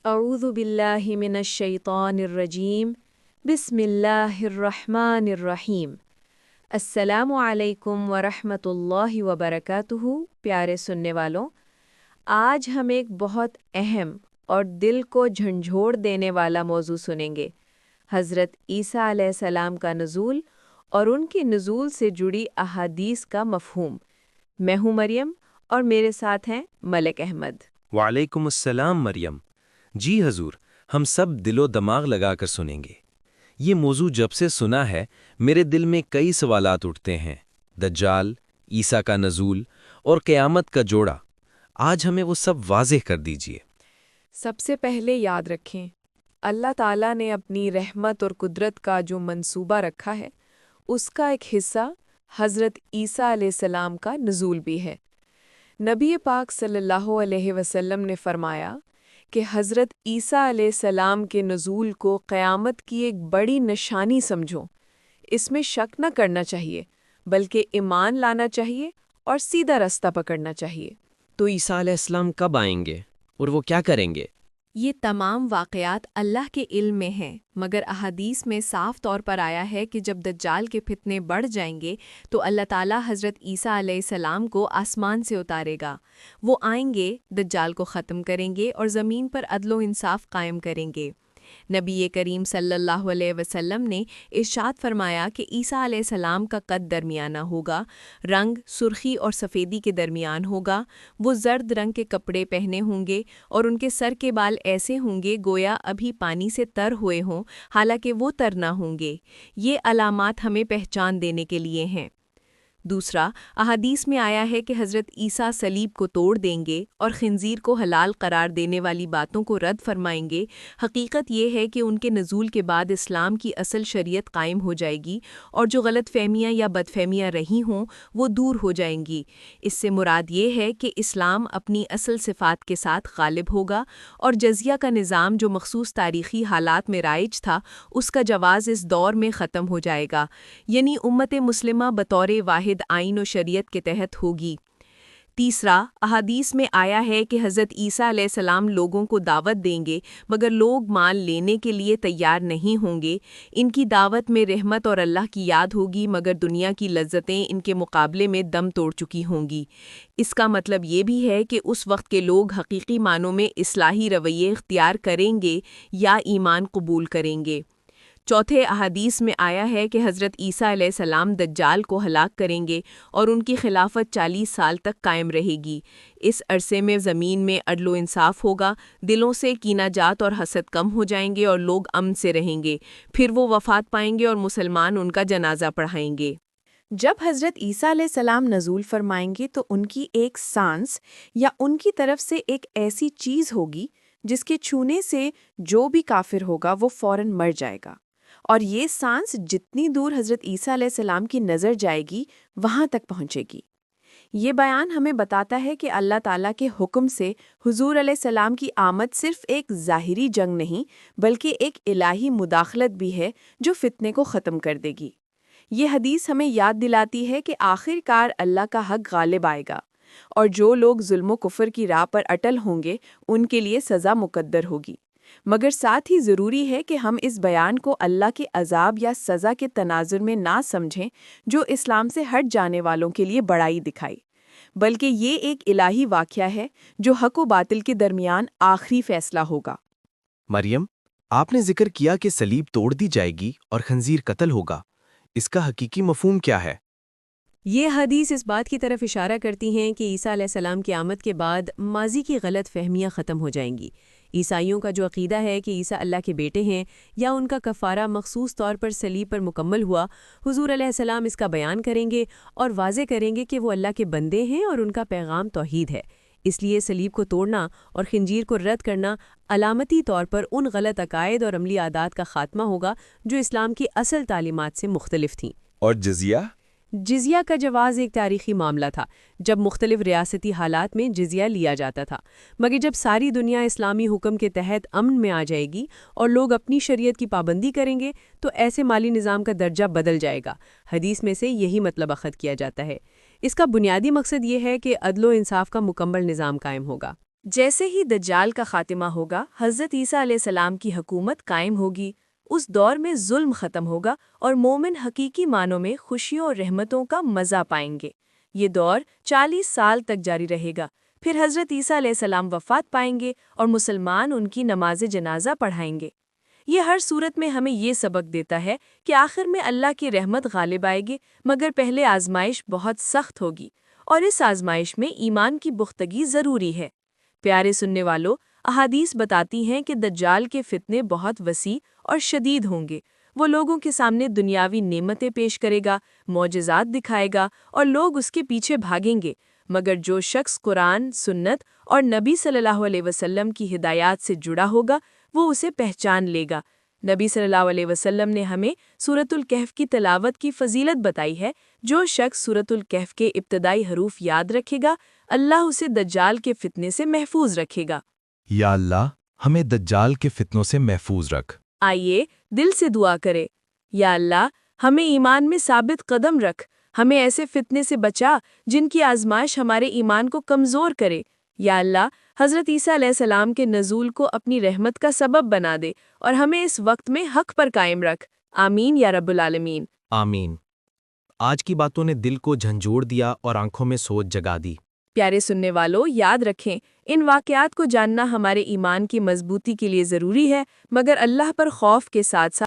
اعوذ باللہ من الشیطان الرجیم بسم اللہ الرحمن الرحیم السلام علیکم ورحمۃ اللہ وبرکاتہ۔ پیارے سننے والوں، آج ہم ایک بہت اہم اور دل کو جھنجھوڑ دینے والا موضوع سنیں گے، حضرت عیسیٰ علیہ السلام کا نزول اور ان کے نزول سے جڑی احادیث کا مفہوم۔ میں ہوں مریم اور میرے ساتھ ہیں ملک احمد۔ وعلیکم السلام مریم۔ جی حضور، ہم سب دل و دماغ لگا کر سنیں گے۔ یہ موضوع جب سے سنا ہے میرے دل میں کئی سوالات اٹھتے ہیں، دجال، عیسیٰ کا نزول اور قیامت کا جوڑا۔ آج ہمیں وہ سب واضح کر دیجئے۔ سب سے پہلے یاد رکھیں، اللہ تعالیٰ نے اپنی رحمت اور قدرت کا جو منصوبہ رکھا ہے، اس کا ایک حصہ حضرت عیسیٰ علیہ السلام کا نزول بھی ہے۔ نبی پاک صلی اللہ علیہ وسلم نے فرمایا کہ حضرت عیسیٰ علیہ السلام کے نزول کو قیامت کی ایک بڑی نشانی سمجھو۔ اس میں شک نہ کرنا چاہیے، بلکہ ایمان لانا چاہیے اور سیدھا رستہ پکڑنا چاہیے۔ تو عیسیٰ علیہ السلام کب آئیں گے اور وہ کیا کریں گے؟ یہ تمام واقعات اللہ کے علم میں ہیں، مگر احادیث میں صاف طور پر آیا ہے کہ جب دجال کے فتنے بڑھ جائیں گے تو اللہ تعالیٰ حضرت عیسیٰ علیہ السلام کو آسمان سے اتارے گا۔ وہ آئیں گے، دجال کو ختم کریں گے اور زمین پر عدل و انصاف قائم کریں گے۔ نبی کریم صلی اللہ علیہ وسلم نے ارشاد فرمایا کہ عیسیٰ علیہ السلام کا قد درمیانہ ہوگا، رنگ سرخی اور سفیدی کے درمیان ہوگا، وہ زرد رنگ کے کپڑے پہنے ہوں گے اور ان کے سر کے بال ایسے ہوں گے گویا ابھی پانی سے تر ہوئے ہوں، حالانکہ وہ تر نہ ہوں گے۔ یہ علامات ہمیں پہچان دینے کے لیے ہیں۔ دوسرا، احادیث میں آیا ہے کہ حضرت عیسیٰ صلیب کو توڑ دیں گے اور خنزیر کو حلال قرار دینے والی باتوں کو رد فرمائیں گے۔ حقیقت یہ ہے کہ ان کے نزول کے بعد اسلام کی اصل شریعت قائم ہو جائے گی اور جو غلط فہمیاں یا بد فہمیاں رہی ہوں وہ دور ہو جائیں گی۔ اس سے مراد یہ ہے کہ اسلام اپنی اصل صفات کے ساتھ غالب ہوگا اور جزیہ کا نظام جو مخصوص تاریخی حالات میں رائج تھا، اس کا جواز اس دور میں ختم ہو جائے گا، یعنی امت مسلمہ بطور واحد آئین و شریعت کے تحت ہوگی۔ تیسرا، احادیث میں آیا ہے کہ حضرت عیسیٰ علیہ السلام لوگوں کو دعوت دیں گے مگر لوگ مان لینے کے لیے تیار نہیں ہوں گے۔ ان کی دعوت میں رحمت اور اللہ کی یاد ہوگی مگر دنیا کی لذتیں ان کے مقابلے میں دم توڑ چکی ہوں گی۔ اس کا مطلب یہ بھی ہے کہ اس وقت کے لوگ حقیقی معنوں میں اصلاحی رویے اختیار کریں گے یا ایمان قبول کریں گے۔ چوتھے، احادیث میں آیا ہے کہ حضرت عیسیٰ علیہ السلام دجال کو ہلاک کریں گے اور ان کی خلافت 40 سال تک قائم رہے گی۔ اس عرصے میں زمین میں عدل و انصاف ہوگا، دلوں سے کینہ جات اور حسد کم ہو جائیں گے اور لوگ امن سے رہیں گے۔ پھر وہ وفات پائیں گے اور مسلمان ان کا جنازہ پڑھائیں گے۔ جب حضرت عیسیٰ علیہ السلام نزول فرمائیں گے تو ان کی ایک سانس یا ان کی طرف سے ایک ایسی چیز ہوگی جس کے چھونے سے جو بھی کافر ہوگا وہ فوراً مر جائے گا، اور یہ سانس جتنی دور حضرت عیسیٰ علیہ السلام کی نظر جائے گی وہاں تک پہنچے گی۔ یہ بیان ہمیں بتاتا ہے کہ اللہ تعالیٰ کے حکم سے حضور علیہ السلام کی آمد صرف ایک ظاہری جنگ نہیں بلکہ ایک الہی مداخلت بھی ہے جو فتنے کو ختم کر دے گی۔ یہ حدیث ہمیں یاد دلاتی ہے کہ آخر کار اللہ کا حق غالب آئے گا اور جو لوگ ظلم و کفر کی راہ پر اٹل ہوں گے ان کے لیے سزا مقدر ہوگی، مگر ساتھ ہی ضروری ہے کہ ہم اس بیان کو اللہ کے عذاب یا سزا کے تناظر میں نہ سمجھیں جو اسلام سے ہٹ جانے والوں کے لیے بڑائی دکھائی، بلکہ یہ ایک الہی واقعہ ہے جو حق و باطل کے درمیان آخری فیصلہ ہوگا۔ مریم، آپ نے ذکر کیا کہ صلیب توڑ دی جائے گی اور خنزیر قتل ہوگا۔ اس کا حقیقی مفہوم کیا ہے؟ یہ حدیث اس بات کی طرف اشارہ کرتی ہیں کہ عیسیٰ علیہ السلام کی آمد کے بعد ماضی کی غلط فہمیاں ختم ہو جائیں گی۔ عیسائیوں کا جو عقیدہ ہے کہ عیسیٰ اللہ کے بیٹے ہیں یا ان کا کفارہ مخصوص طور پر صلیب پر مکمل ہوا، حضور علیہ السلام اس کا بیان کریں گے اور واضح کریں گے کہ وہ اللہ کے بندے ہیں اور ان کا پیغام توحید ہے۔ اس لیے صلیب کو توڑنا اور خنزیر کو رد کرنا علامتی طور پر ان غلط عقائد اور عملی عادات کا خاتمہ ہوگا جو اسلام کی اصل تعلیمات سے مختلف تھیں۔ اور جزیہ؟ جزیہ کا جواز ایک تاریخی معاملہ تھا جب مختلف ریاستی حالات میں جزیہ لیا جاتا تھا، مگر جب ساری دنیا اسلامی حکم کے تحت امن میں آ جائے گی اور لوگ اپنی شریعت کی پابندی کریں گے تو ایسے مالی نظام کا درجہ بدل جائے گا۔ حدیث میں سے یہی مطلب اخذ کیا جاتا ہے۔ اس کا بنیادی مقصد یہ ہے کہ عدل و انصاف کا مکمل نظام قائم ہوگا۔ جیسے ہی دجال کا خاتمہ ہوگا، حضرت عیسیٰ علیہ السلام کی حکومت قائم ہوگی۔ اس دور میں ظلم ختم ہوگا اور مومن حقیقی معنوں میں خوشیوں اور رحمتوں کا مزہ پائیں گے۔ یہ دور 40 سال تک جاری رہے گا۔ پھر حضرت عیسیٰ علیہ السلام وفات پائیں گے اور مسلمان ان کی نماز جنازہ پڑھائیں گے۔ یہ ہر صورت میں ہمیں یہ سبق دیتا ہے کہ آخر میں اللہ کی رحمت غالب آئے گی، مگر پہلے آزمائش بہت سخت ہوگی، اور اس آزمائش میں ایمان کی پختگی ضروری ہے۔ پیارے سننے والوں، احادیث بتاتی ہیں کہ دجال کے فتنے بہت وسیع اور شدید ہوں گے۔ وہ لوگوں کے سامنے دنیاوی نعمتیں پیش کرے گا، معجزات دکھائے گا اور لوگ اس کے پیچھے بھاگیں گے، مگر جو شخص قرآن، سنت اور نبی صلی اللہ علیہ وسلم کی ہدایات سے جڑا ہوگا وہ اسے پہچان لے گا۔ نبی صلی اللہ علیہ وسلم نے ہمیں سورۃ الکہف کی تلاوت کی فضیلت بتائی ہے۔ جو شخص سورۃ الکہف کے ابتدائی حروف یاد رکھے گا، اللہ اسے دجال کے فتنے سے محفوظ رکھے گا۔ یا اللہ، ہمیں دجال کے فتنوں سے محفوظ رکھ۔ آئیے دل سے دعا کرے، یا اللہ ہمیں ایمان میں ثابت قدم رکھ، ہمیں ایسے فتنے سے بچا جن کی آزمائش ہمارے ایمان کو کمزور کرے۔ یا اللہ حضرت عیسیٰ علیہ السلام کے نزول کو اپنی رحمت کا سبب بنا دے اور ہمیں اس وقت میں حق پر قائم رکھ۔ آمین یا رب العالمین۔ آمین۔ آج کی باتوں نے دل کو جھنجھوڑ دیا اور آنکھوں میں سوچ جگا دی۔ پیارے سننے والوں، یاد رکھیں ان واقعات کو جاننا ہمارے ایمان کی مضبوطی کے لیے ضروری ہے، مگر اللہ پر خوف کے ساتھ ساتھ